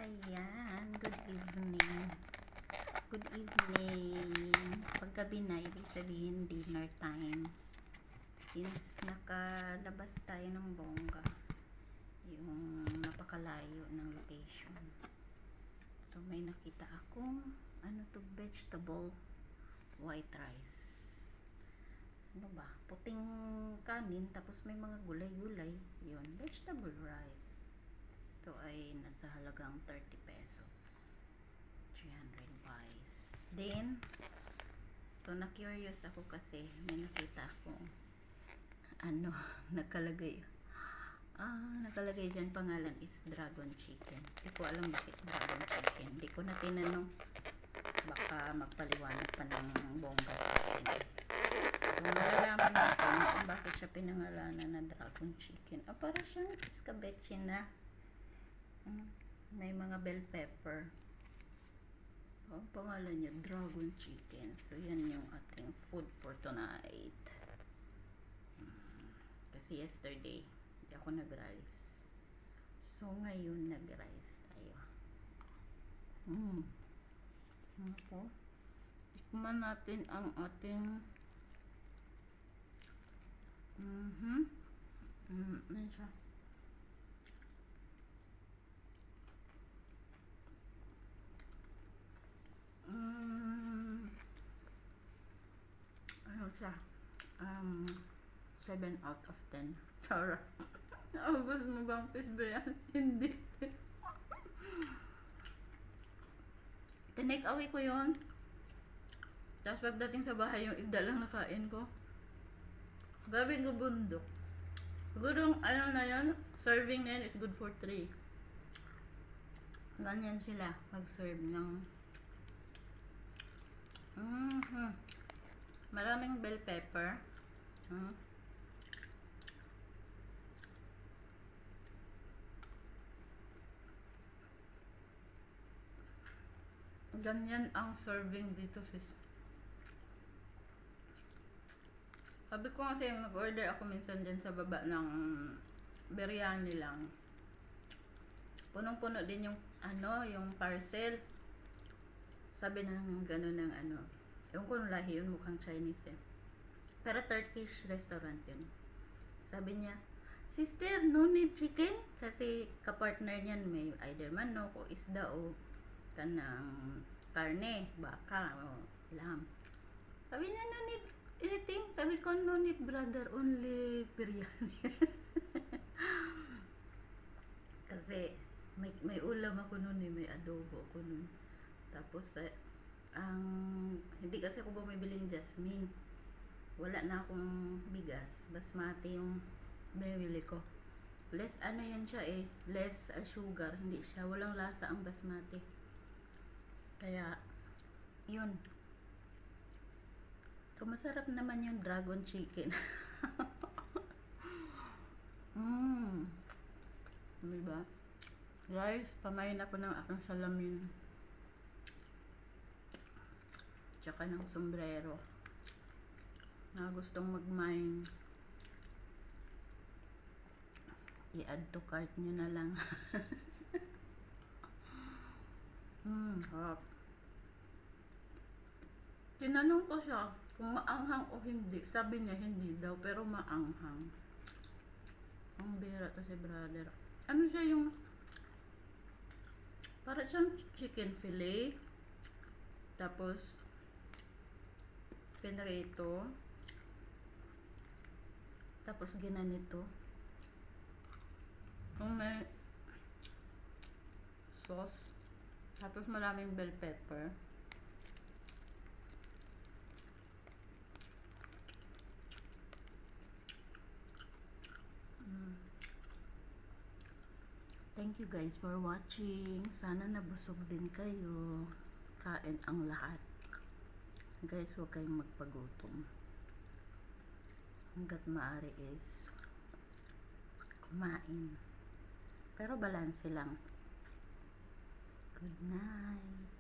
Ayan, good evening. Good evening. Paggabi na, ibig sabihin dinner time. Since nakalabas tayo ng bongga, yung napakalayo ng location. So may nakita akong vegetable white rice. Ano ba? Puting kanin, tapos may mga gulay-gulay. Yun, vegetable rice. Ito ay nasa halagang 30 pesos. 300 buys. Then, so na-curious ako kasi may nakita akong nakalagay dyan, pangalan is dragon chicken. Hindi ko alam bakit dragon chicken. Hindi ko na tinanong. Baka magpaliwanag pa ng bongga sa akin. So, malalaman natin kung bakit siya pinangalanan na dragon chicken. Para siyang escabeche na may mga bell pepper. Ang pangalan niya, dragon chicken. So, yan yung ating food for tonight. Kasi yesterday, hindi ako nag-rice. So, ngayon nag-rice tayo. Ako. Tikman natin ang ating ano siya? Ano siya? 7 out of 10. Chara. Naubos mo bang fish biryani? Hindi. Tinake away ko yun. Tapos pagdating sa bahay, yung isda lang nakain ko. Grabe ko bundok. Siguro ano na yun, serving na yun is good for 3. Ganyan sila mag-serve ng maraming bell pepper. Ganyan ang serving dito, sis. Sabi ko kasi mag-order ako minsan din sa baba ng biryani lang. Punong-puno din yung yung parcel. Sabi ng gano'n ng yung kung lahi yun, mukhang Chinese eh. Pero Turkish restaurant yun. Sabi niya, sister, no need chicken? Kasi kapartner niyan may either manok o isda o kanang karne, baka o lamb. Sabi niya, no need anything. Sabi ko, no need brother, only biryani. Kasi may ulam ako nun eh, may adobo ako nun. Tapos hindi kasi ako bumibiling jasmine. Wala na akong bigas, basmati yung binibili ko. Less yan siya eh, less sugar, hindi siya, walang lasa ang basmati. Kaya yun. So masarap naman yung dragon chicken. Diba? Guys, pamain ako ng aking salamin. Tsaka ng sombrero. Na gustong mag-mine, i-add to cart nyo na lang. Harap. Tinanong ko siya kung maanghang o hindi. Sabi niya hindi daw, pero maanghang. Ang bira to si brother. Ano siya yung para siyang chicken fillet, tapos pinrito, tapos ginanito. Kung may sauce, tapos maraming bell pepper. Thank you guys for watching. Sana nabusog din kayo. Kain ang lahat. Guys, huwag kayong magpagutom. Hanggat maaari is kumain. Pero balanse lang. Good night.